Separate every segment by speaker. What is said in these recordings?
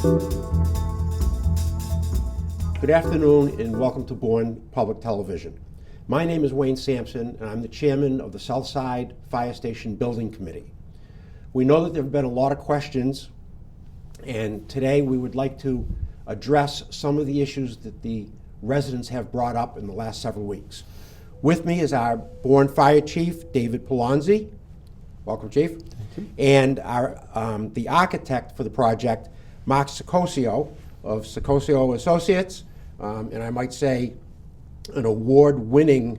Speaker 1: Good afternoon and welcome to Bourne Public Television. My name is Wayne Sampson and I'm the chairman of the Southside Fire Station Building Committee. We know that there have been a lot of questions, and today we would like to address some of the issues that the residents have brought up in the last several weeks. With me is our Bourne Fire Chief, David Pelonzi. Welcome, Chief.
Speaker 2: Thank you.
Speaker 1: And our the architect for the project, Mark Saccoccio of Saccoccio Associates, and I might say an award-winning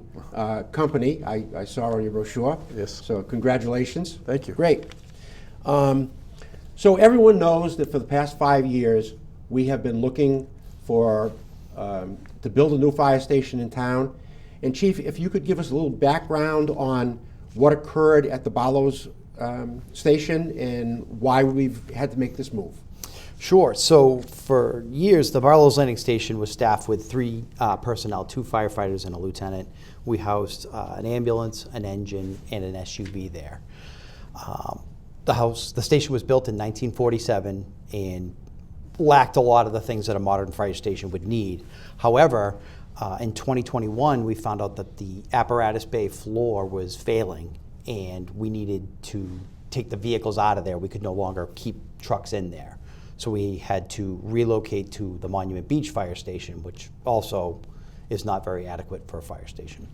Speaker 1: company. I saw on your brochure.
Speaker 2: Yes.
Speaker 1: So congratulations.
Speaker 2: Thank you.
Speaker 1: Great. So everyone knows that for the past 5 years, we have been looking for to build a new fire station in town. And Chief, if you could give us a little background on what occurred at the Barlows station and why we've had to make this move.
Speaker 3: Sure. So for years, the Barlows Landing Station was staffed with 3 personnel, 2 firefighters and a lieutenant. We housed an ambulance, an engine, and an SUV there. The station was built in 1947 and lacked a lot of the things that a modern fire station would need. However, in 2021, we found out that the apparatus bay floor was failing and we needed to take the vehicles out of there. We could no longer keep trucks in there. So we had to relocate to the Monument Beach Fire Station, which also is not very adequate for a fire station.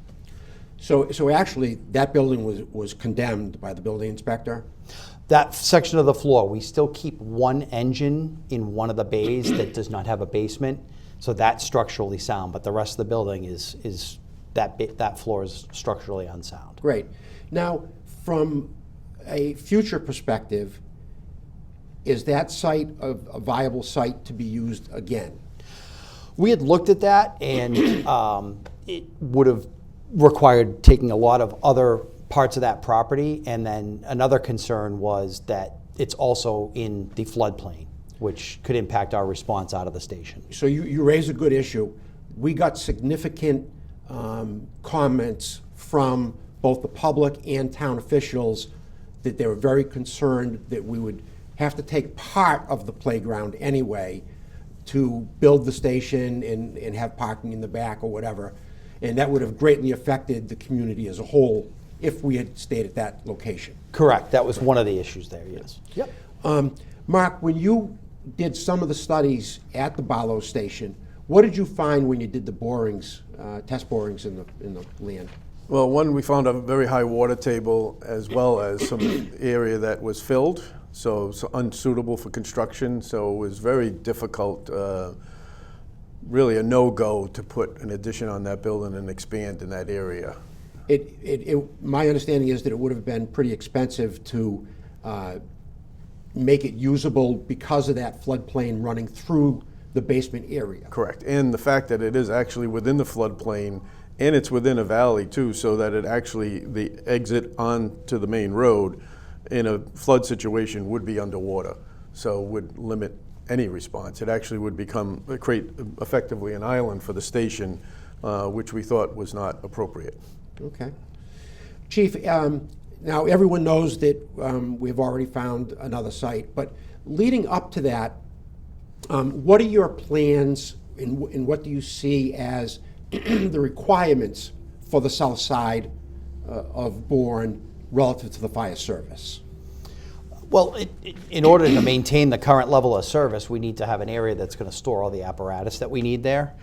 Speaker 1: So actually, that building was condemned by the building inspector?
Speaker 3: That section of the floor, we still keep one engine in one of the bays that does not have a basement, so that's structurally sound, but the rest of the building is that floor is structurally unsound.
Speaker 1: Great. Now, from a future perspective, is that site a viable site to be used again?
Speaker 3: We had looked at that, and it would have required taking a lot of other parts of that property, and then another concern was that it's also in the floodplain, which could impact our response out of the station.
Speaker 1: So you raise a good issue. We got significant comments from both the public and town officials that they were very concerned that we would have to take part of the playground anyway to build the station and have parking in the back or whatever. And that would have greatly affected the community as a whole if we had stayed at that location.
Speaker 3: Correct. That was one of the issues there, yes. Yep.
Speaker 1: Mark, when you did some of the studies at the Barlows station, what did you find when you did the borings, test borings in the land?
Speaker 2: Well, one, we found a very high water table as well as some area that was filled, so unsuitable for construction. So it was very difficult, really a no-go to put an addition on that building and expand in that area.
Speaker 1: My understanding is that it would have been pretty expensive to make it usable because of that floodplain running through the basement area.
Speaker 2: Correct, and the fact that it is actually within the floodplain and it's within a valley too, so that it actually, the exit onto the main road in a flood situation would be underwater, so would limit any response. It actually would create effectively an island for the station, which we thought was not appropriate.
Speaker 1: Okay. Chief, now everyone knows that we've already found another site, but leading up to that, what are your plans and what do you see as the requirements for the south side of Bourne relative to the fire service?
Speaker 3: Well, in order to maintain the current level of service, we need to have an area that's going to store all the apparatus that we need there.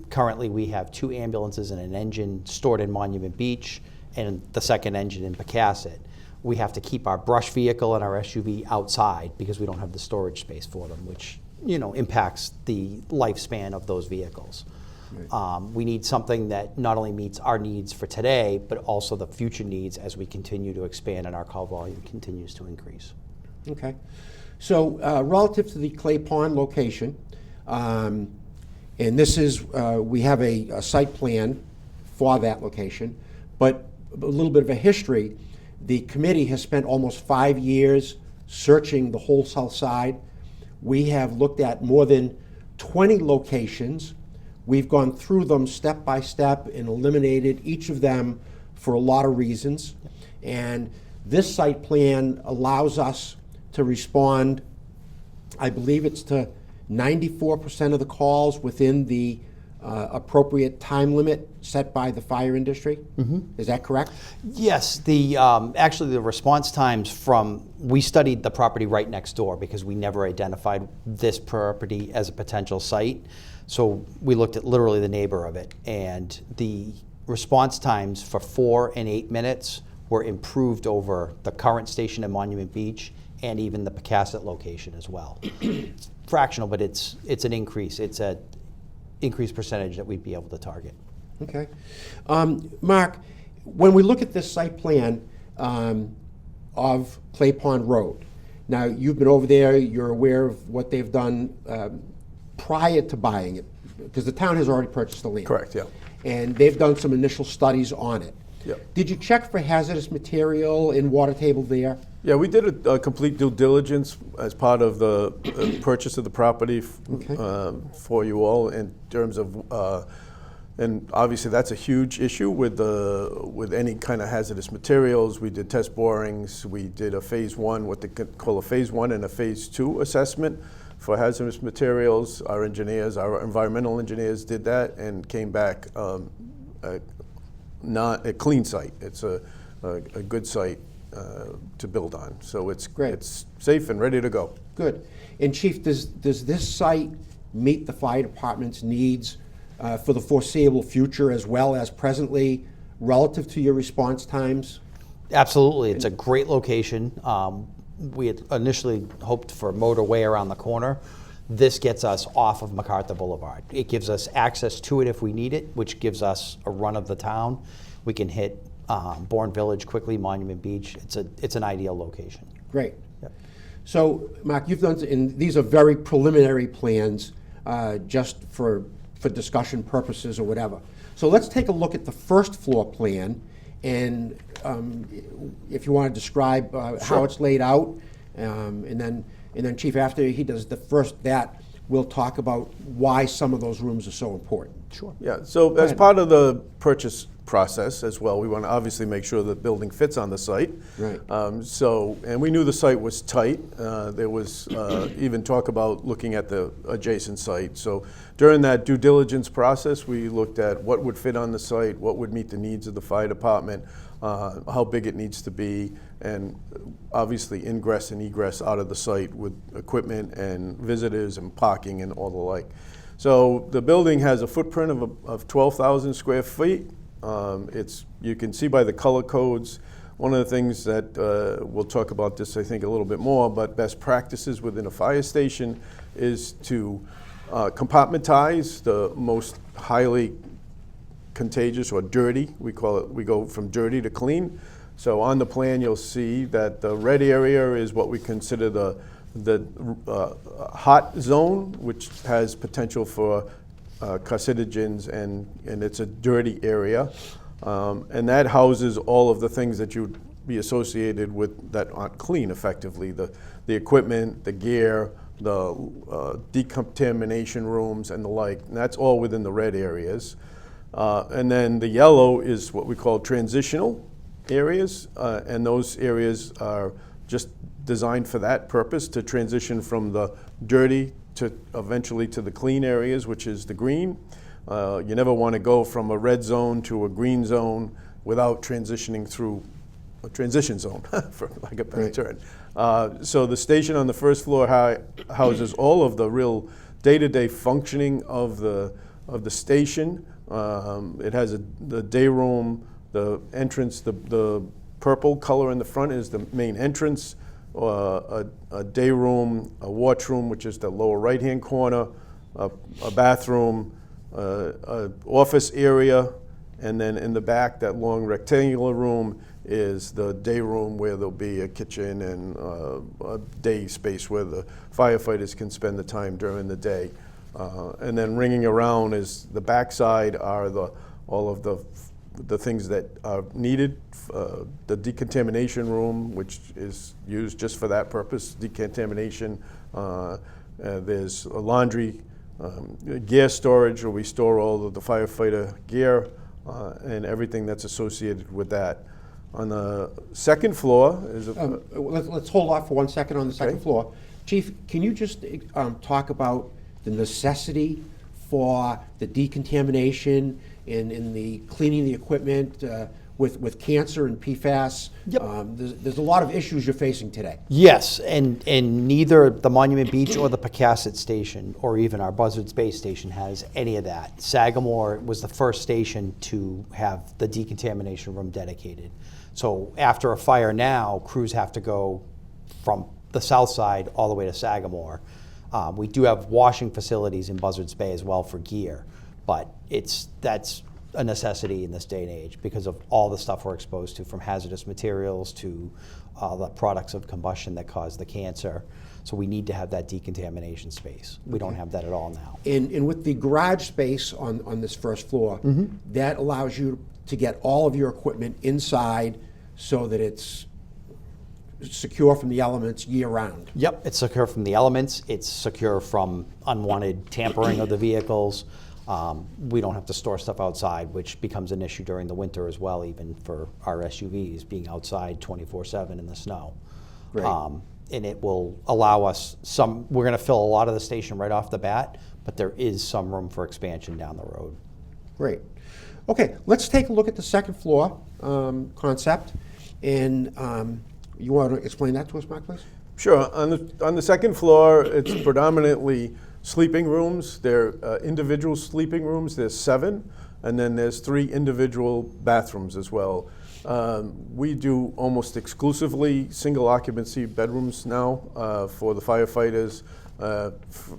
Speaker 3: Currently, we have 2 ambulances and an engine stored in Monument Beach and the second engine in Pecasset. We have to keep our brush vehicle and our SUV outside because we don't have the storage space for them, which impacts the lifespan of those vehicles. Right. We need something that not only meets our needs for today, but also the future needs as we continue to expand and our call volume continues to increase.
Speaker 1: Okay. So relative to the Clay Pond location, and this is, we have a site plan for that location, but a little bit of a history. The committee has spent almost 5 years searching the whole south side. We have looked at more than 20 locations. We've gone through them step by step and eliminated each of them for a lot of reasons. And this site plan allows us to respond I believe it's to 94% of the calls within the appropriate time limit set by the fire industry. Is that correct?
Speaker 3: Yes, the actually the response times we studied the property right next door because we never identified this property as a potential site. So we looked at literally the neighbor of it, and the response times for 4 and 8 minutes were improved over the current station in Monument Beach and even the Pecasset location as well. It's fractional, but it's an increase. It's an increased percentage that we'd be able to target.
Speaker 1: Okay. Mark, when we look at this site plan of Clay Pond Road, now you've been over there, you're aware of what they've done prior to buying it, because the town has already purchased the land.
Speaker 2: Correct, yeah.
Speaker 1: And they've done some initial studies on it.
Speaker 2: Yep.
Speaker 1: Did you check for hazardous material in water table there?
Speaker 2: Yeah, we did a complete due diligence as part of the purchase of the property for you all in terms of, and obviously that's a huge issue with any kind of hazardous materials. We did test borings. We did a phase 1, what they call a phase 1 and a phase 2 assessment for hazardous materials. Our engineers, our environmental engineers did that and came back not a clean site. It's a good site to build on. So it's
Speaker 1: Great.
Speaker 2: It's safe and ready to go.
Speaker 1: Good. And Chief, does this site meet the fire department's needs for the foreseeable future as well as presently relative to your response times?
Speaker 3: Absolutely, it's a great location. We had initially hoped for motorway around the corner. This gets us off of MacArthur Boulevard. It gives us access to it if we need it, which gives us a run of the town. We can hit Bourne Village quickly, Monument Beach. It's an ideal location.
Speaker 1: Great.
Speaker 3: Yep.
Speaker 1: So, Mark, you've done, and these are very preliminary plans, just for discussion purposes or whatever. So let's take a look at the first floor plan, and if you want to describe how it's laid out, and then Chief, after he does that, we'll talk about why some of those rooms are so important.
Speaker 3: Sure.
Speaker 2: Yeah, so as part of the purchase process as well, we want to obviously make sure the building fits on the site.
Speaker 1: Right.
Speaker 2: And we knew the site was tight. There was even talk about looking at the adjacent site. So during that due diligence process, we looked at what would fit on the site, what would meet the needs of the fire department, how big it needs to be, and obviously ingress and egress out of the site with equipment and visitors and parking and all the like. So the building has a footprint of 12,000 square feet. You can see by the color codes. One of the things that we'll talk about this, I think, a little bit more, but best practices within a fire station is to compartmentize the most highly contagious or dirty. We call it. We go from dirty to clean. So on the plan, you'll see that the red area is what we consider the hot zone, which has potential for carcinogens, and it's a dirty area. And that houses all of the things that you'd be associated with that aren't clean effectively. The equipment, the gear, the decontamination rooms and the like. And that's all within the red areas. And then the yellow is what we call transitional areas. And those areas are just designed for that purpose, to transition from the dirty to eventually to the clean areas, which is the green. You never want to go from a red zone to a green zone without transitioning through a transition zone, for lack of a better term. So the station on the first floor houses all of the real day-to-day functioning of the station. It has the day room, the entrance, the purple color in the front is the main entrance. A day room, a washroom, which is the lower right-hand corner, a bathroom, a office area, and then in the back, that long rectangular room is the day room where there'll be a kitchen and a day space where the firefighters can spend the time during the day. And then ringing around is the backside are all of the things that are needed. The decontamination room, which is used just for that purpose, decontamination. There's a laundry, gear storage, where we store all of the firefighter gear and everything that's associated with that. On the second floor is
Speaker 1: let's hold off for 1 second on the second floor. Chief, can you just talk about the necessity for the decontamination and the cleaning the equipment with cancer and PFAS?
Speaker 3: Yep.
Speaker 1: There's a lot of issues you're facing today.
Speaker 3: Yes, and neither the Monument Beach or the Pecasset station, or even our Buzzards Bay station, has any of that. Sagamore was the first station to have the decontamination room dedicated. So after a fire now, crews have to go from the south side all the way to Sagamore. We do have washing facilities in Buzzards Bay as well for gear, but that's a necessity in this day and age because of all the stuff we're exposed to, from hazardous materials to the products of combustion that cause the cancer. So we need to have that decontamination space. We don't have that at all now.
Speaker 1: And with the garage space on this first floor, that allows you to get all of your equipment inside so that it's secure from the elements year-round.
Speaker 3: Yep, it's secure from the elements. It's secure from unwanted tampering of the vehicles. We don't have to store stuff outside, which becomes an issue during the winter as well, even for our SUVs being outside 24/7 in the snow.
Speaker 1: Right.
Speaker 3: And it will allow us we're going to fill a lot of the station right off the bat, but there is some room for expansion down the road.
Speaker 1: Great. Okay, let's take a look at the second floor concept. And you want to explain that to us, Mark, please?
Speaker 2: Sure. On the second floor, it's predominantly sleeping rooms. They're individual sleeping rooms. There's 7, and then there's 3 individual bathrooms as well. We do almost exclusively single occupancy bedrooms now for the firefighters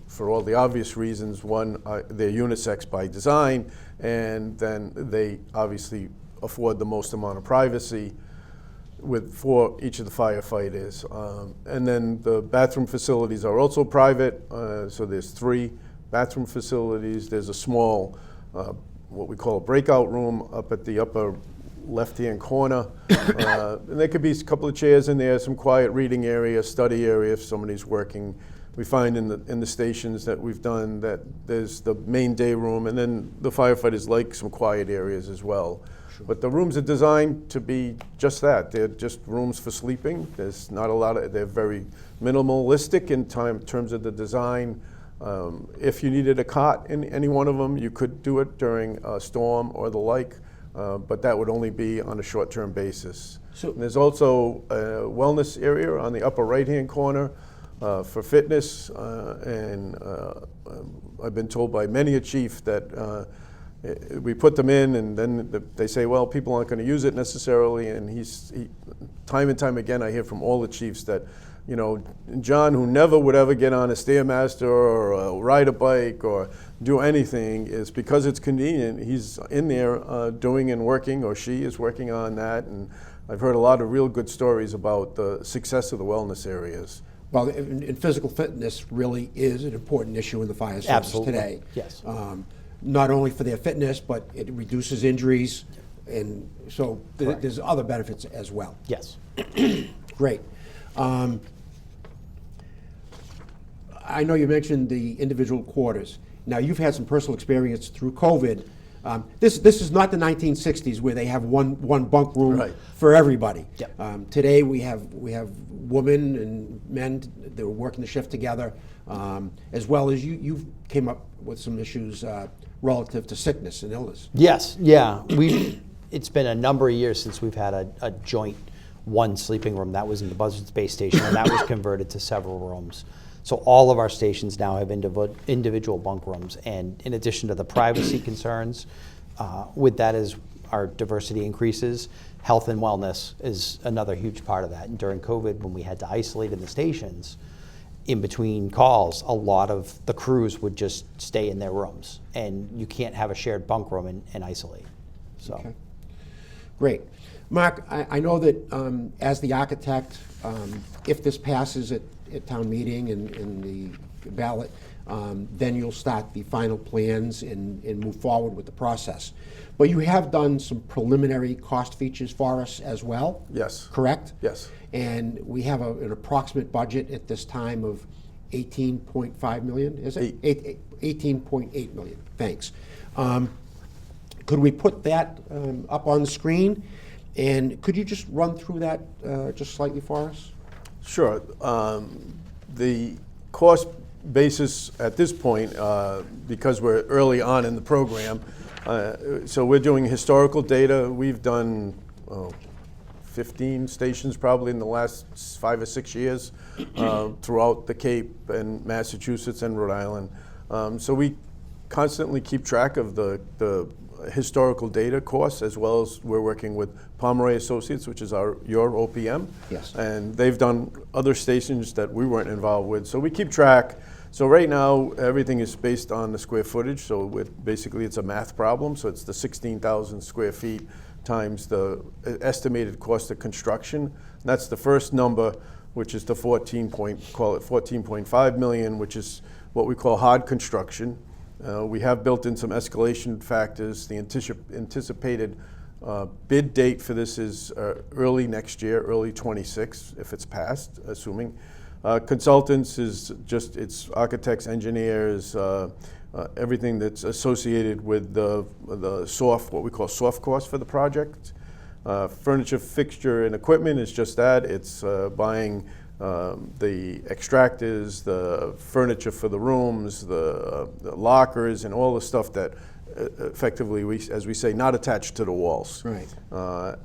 Speaker 2: for all the obvious reasons. One, they're unisex by design, and then they obviously afford the most amount of privacy for each of the firefighters. And then the bathroom facilities are also private, so there's 3 bathroom facilities. There's a small, what we call a breakout room up at the upper left-hand corner. And there could be a couple of chairs in there, some quiet reading area, study area if somebody's working. We find in the stations that we've done that there's the main day room, and then the firefighters like some quiet areas as well. Sure. But the rooms are designed to be just that. They're just rooms for sleeping. There's not a lot of, they're very minimalistic in terms of the design. If you needed a cot in any one of them, you could do it during a storm or the like, but that would only be on a short-term basis. So there's also a wellness area on the upper right-hand corner for fitness, and I've been told by many a chief that we put them in, and then they say, well, people aren't going to use it necessarily, and time and time again I hear from all the chiefs that, you know, John, who never would ever get on a Stairmaster or ride a bike or do anything, is because it's convenient, he's in there doing and working, or she is working on that, and I've heard a lot of real good stories about the success of the wellness areas.
Speaker 1: Well, and physical fitness really is an important issue in the fire service
Speaker 3: Absolutely.
Speaker 1: today.
Speaker 3: Yes.
Speaker 1: Not only for their fitness, but it reduces injuries, and so there's other benefits as well.
Speaker 3: Yes.
Speaker 1: Great. I know you mentioned the individual quarters. Now, you've had some personal experience through COVID. This is not the 1960s where they have one bunk room
Speaker 2: Right.
Speaker 1: for everybody.
Speaker 3: Yep.
Speaker 1: Today we have women and men that are working the shift together, as well as you came up with some issues relative to sickness and illness.
Speaker 3: Yes, yeah. It's been a number of years since we've had a joint one sleeping room. That was in the Buzzards Bay station, and that was converted to several rooms. So all of our stations now have individual bunk rooms, and in addition to the privacy concerns, with that as our diversity increases, health and wellness is another huge part of that. And during COVID, when we had to isolate in the stations, in between calls, a lot of the crews would just stay in their rooms, and you can't have a shared bunk room and isolate. So,
Speaker 1: Okay. Great. Mark, I know that as the architect, if this passes at town meeting and the ballot, then you'll start the final plans and move forward with the process. But you have done some preliminary cost features for us as well?
Speaker 2: Yes.
Speaker 1: Correct?
Speaker 2: Yes.
Speaker 1: And we have an approximate budget at this time of 18.5 million, is it? 18.8 million, thanks. Could we put that up on the screen? And could you just run through that just slightly for us?
Speaker 2: Sure. The cost basis at this point, because we're early on in the program, so we're doing historical data. We've done 15 stations probably in the last 5 or 6 years throughout the Cape and Massachusetts and Rhode Island. So we constantly keep track of the historical data costs, as well as we're working with Pomeroy Associates, which is your OPM.
Speaker 1: Yes.
Speaker 2: And they've done other stations that we weren't involved with. So we keep track. So right now, everything is based on the square footage. So basically, it's a math problem. So it's the 16,000 square feet times the estimated cost of construction. And that's the first number, which is the 14.5 million, which is what we call hard construction. We have built in some escalation factors. The anticipated bid date for this is early next year, early 26, if it's passed, assuming. Consultants is just, it's architects, engineers, everything that's associated with the what we call soft cost for the project. Furniture, fixture, and equipment is just that. It's buying the extractors, the furniture for the rooms, the lockers, and all the stuff that effectively, as we say, not attached to the walls.
Speaker 1: Right.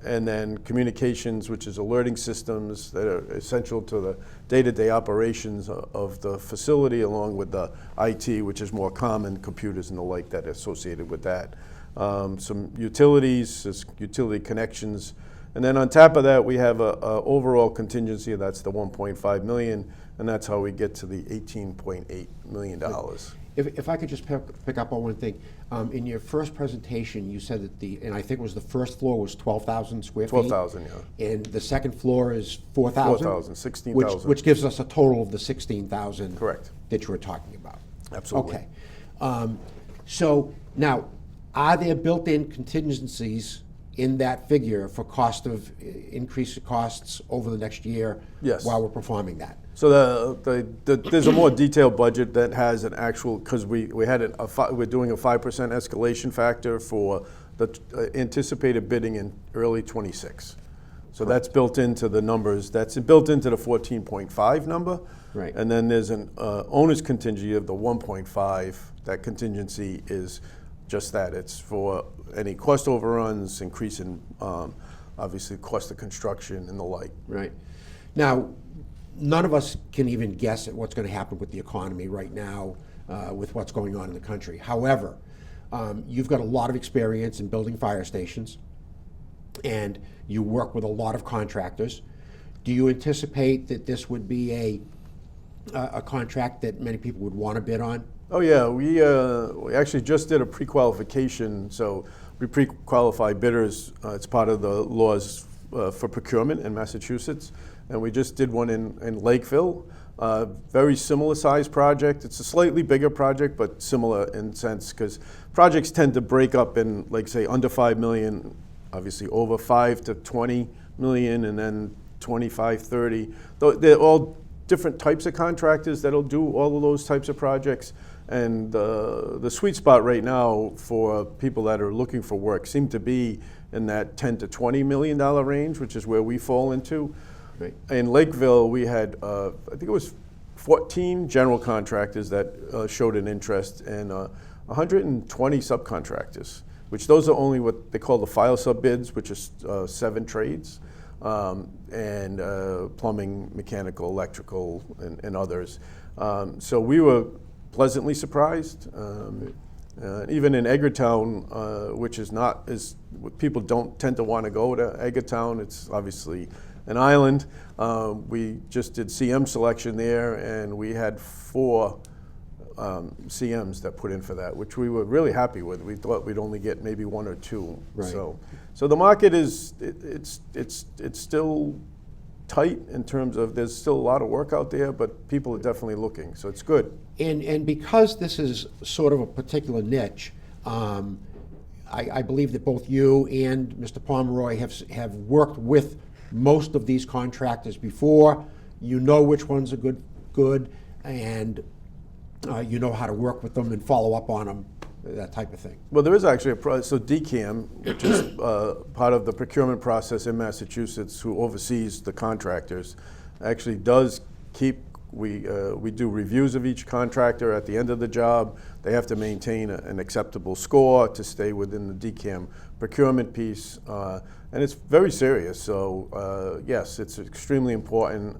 Speaker 2: And then communications, which is alerting systems that are essential to the day-to-day operations of the facility, along with the IT, which is more common, computers and the like that are associated with that. Some utilities, utility connections. And then on top of that, we have a overall contingency, that's the 1.5 million, and that's how we get to the $18.8 million.
Speaker 1: If I could just pick up on one thing. In your first presentation, you said that and I think it was the first floor was 12,000 square feet.
Speaker 2: 12,000, yeah.
Speaker 1: And the second floor is 4,000?
Speaker 2: 4,000, 16,000.
Speaker 1: Which gives us a total of the 16,000.
Speaker 2: Correct.
Speaker 1: That you were talking about.
Speaker 2: Absolutely.
Speaker 1: Okay. So now, are there built-in contingencies in that figure for increased costs over the next year?
Speaker 2: Yes.
Speaker 1: While we're performing that?
Speaker 2: So there's a more detailed budget that has an actual, because we're doing a 5% escalation factor for the anticipated bidding in early 26. So that's built into the numbers. That's built into the 14.5 number.
Speaker 1: Right.
Speaker 2: And then there's an owner's contingency of the 1.5. That contingency is just that. It's for any cost overruns, increase in obviously cost of construction and the like.
Speaker 1: Right. Now, none of us can even guess at what's going to happen with the economy right now with what's going on in the country. However, you've got a lot of experience in building fire stations, and you work with a lot of contractors. Do you anticipate that this would be a contract that many people would want to bid on?
Speaker 2: Oh yeah, we actually just did a pre-qualification. So we pre-qualify bidders. It's part of the laws for procurement in Massachusetts. And we just did one in Lakeville. Very similar size project. It's a slightly bigger project, but similar in sense, because projects tend to break up in, like, say, under 5 million, obviously over 5 to 20 million, and then 25, 30. They're all different types of contractors that'll do all of those types of projects. And the sweet spot right now for people that are looking for work seem to be in that 10 to 20 million dollar range, which is where we fall into.
Speaker 1: Right.
Speaker 2: In Lakeville, we had, I think it was 14 general contractors that showed an interest, and 120 subcontractors, which those are only what they call the file sub bids, which is 7 trades, and plumbing, mechanical, electrical, and others. So we were pleasantly surprised. Even in Edgartown, which is not, people don't tend to want to go to Edgartown. It's obviously an island. We just did CM selection there, and we had 4 CMs that put in for that, which we were really happy with. We thought we'd only get maybe 1 or 2.
Speaker 1: Right.
Speaker 2: So the market is it's still tight in terms of there's still a lot of work out there, but people are definitely looking, so it's good.
Speaker 1: And because this is sort of a particular niche, I believe that both you and Mr. Pomeroy have worked with most of these contractors before. You know which ones are good, and you know how to work with them and follow up on them, that type of thing.
Speaker 2: Well, there is actually so DCAM, which is part of the procurement process in Massachusetts, who oversees the contractors, actually does keep we do reviews of each contractor at the end of the job. They have to maintain an acceptable score to stay within the DCAM procurement piece, and it's very serious. So yes, it's extremely important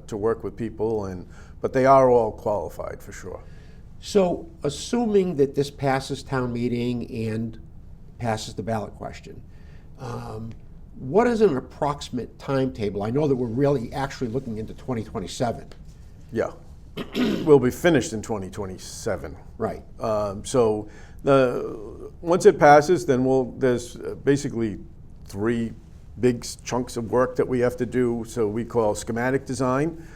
Speaker 2: to work with people, but they are all qualified for sure.
Speaker 1: So, assuming that this passes town meeting and passes the ballot question, what is an approximate timetable? I know that we're really actually looking into 2027.
Speaker 2: Yeah, we'll be finished in 2027.
Speaker 1: Right.
Speaker 2: So once it passes, then there's basically 3 big chunks of work that we have to do. So we call schematic design,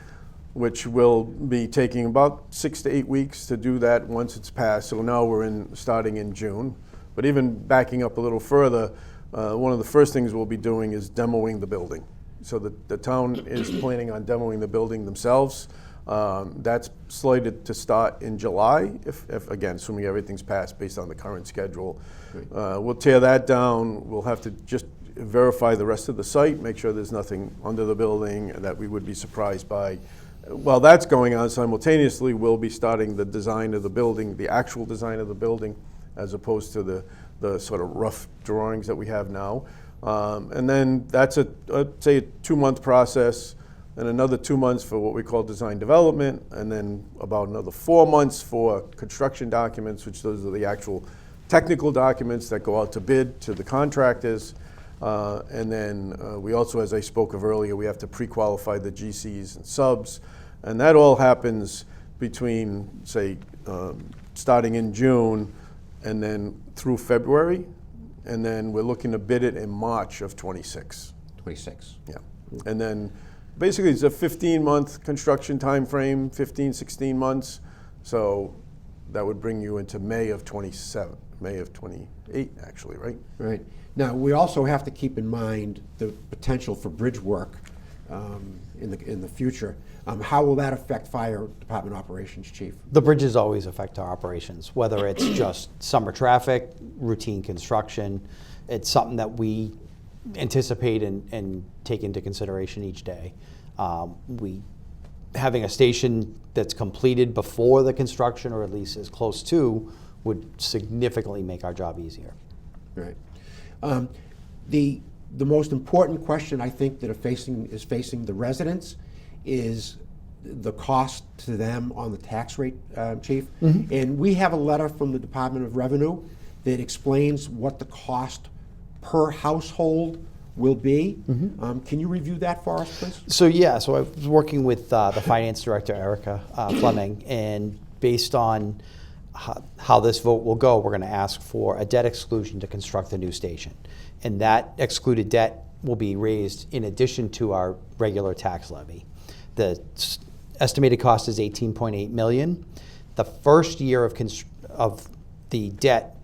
Speaker 2: which will be taking about 6 to 8 weeks to do that once it's passed. So now we're starting in June. But even backing up a little further, one of the first things we'll be doing is demoing the building. So the town is planning on demoing the building themselves. That's slated to start in July, if again, assuming everything's passed based on the current schedule. We'll tear that down. We'll have to just verify the rest of the site, make sure there's nothing under the building that we would be surprised by. While that's going on, simultaneously, we'll be starting the design of the building, the actual design of the building, as opposed to the sort of rough drawings that we have now. And then that's say a 2-month process, and another 2 months for what we call design development, and then about another 4 months for construction documents, which those are the actual technical documents that go out to bid to the contractors. And then we also, as I spoke of earlier, we have to pre-qualify the GCs and subs, and that all happens between, say, starting in June and then through February, and then we're looking to bid it in March of 26.
Speaker 1: 26.
Speaker 2: Yeah, and then basically it's a 15-month construction time frame, 15, 16 months, so that would bring you into May of 27, May of 28, actually, right?
Speaker 1: Right. Now, we also have to keep in mind the potential for bridge work in the future. How will that affect fire department operations, Chief?
Speaker 3: The bridges always affect our operations, whether it's just summer traffic, routine construction. It's something that we anticipate and take into consideration each day. Having a station that's completed before the construction, or at least as close to, would significantly make our job easier.
Speaker 1: Right. The most important question I think that is facing the residents is the cost to them on the tax rate, Chief. Mm-hmm. And we have a letter from the Department of Revenue that explains what the cost per household will be. Mm-hmm. Can you review that for us, please?
Speaker 3: So I was working with the finance director, Erica Fleming, and based on how this vote will go, we're going to ask for a debt exclusion to construct the new station. And that excluded debt will be raised in addition to our regular tax levy. The estimated cost is $18.8 million. The first year of the debt,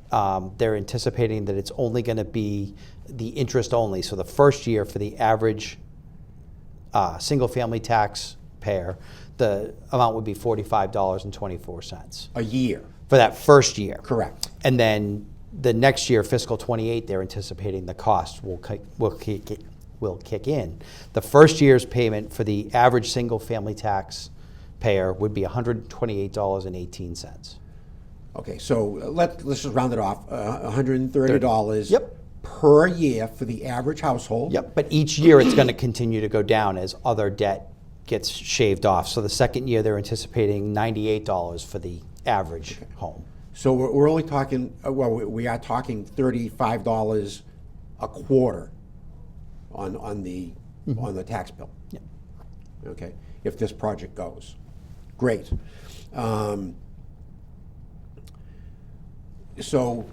Speaker 3: they're anticipating that it's only going to be the interest only. So the first year for the average single-family taxpayer, the amount would be $45.24.
Speaker 1: A year.
Speaker 3: For that first year.
Speaker 1: Correct.
Speaker 3: And then the next year, fiscal 28, they're anticipating the cost will kick in. The first year's payment for the average single-family taxpayer would be $128.18.
Speaker 1: Okay, so let's just round it off. $130
Speaker 3: Yep.
Speaker 1: per year for the average household.
Speaker 3: Yep, but each year it's going to continue to go down as other debt gets shaved off. So the second year they're anticipating $98 for the average home.
Speaker 1: So we're only talking, we are talking $35 a quarter on the tax bill.
Speaker 3: Yep.
Speaker 1: Okay, if this project goes. Great. So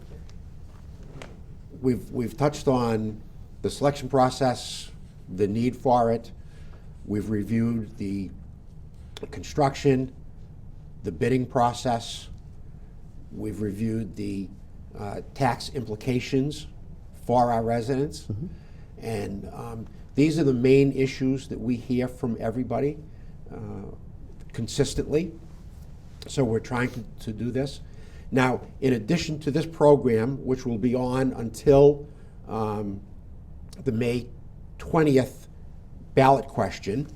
Speaker 1: we've touched on the selection process, the need for it. We've reviewed the construction, the bidding process. We've reviewed the tax implications for our residents. Mm-hmm. And these are the main issues that we hear from everybody consistently. So we're trying to do this. Now, in addition to this program, which will be on until the May 20th ballot question,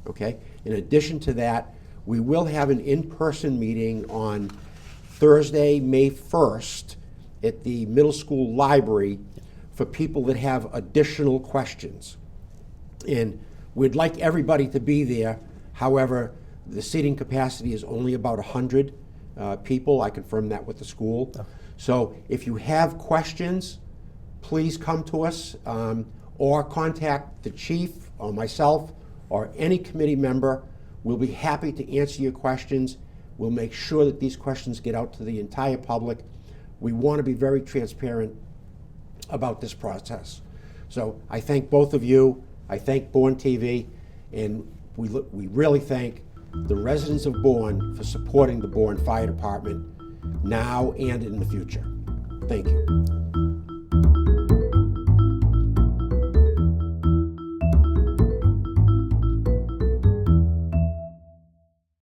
Speaker 1: okay, in addition to that, We will have an in-person meeting on Thursday, May 1st, at the middle school library for people that have additional questions. And we'd like everybody to be there. However, the seating capacity is only about 100 people. I confirmed that with the school. So if you have questions, please come to us or contact the chief or myself or any committee member. We'll be happy to answer your questions. We'll make sure that these questions get out to the entire public. We want to be very transparent about this process. So I thank both of you. I thank Bourne TV, and we really thank the residents of Bourne for supporting the Bourne Fire Department now and in the future. Thank you.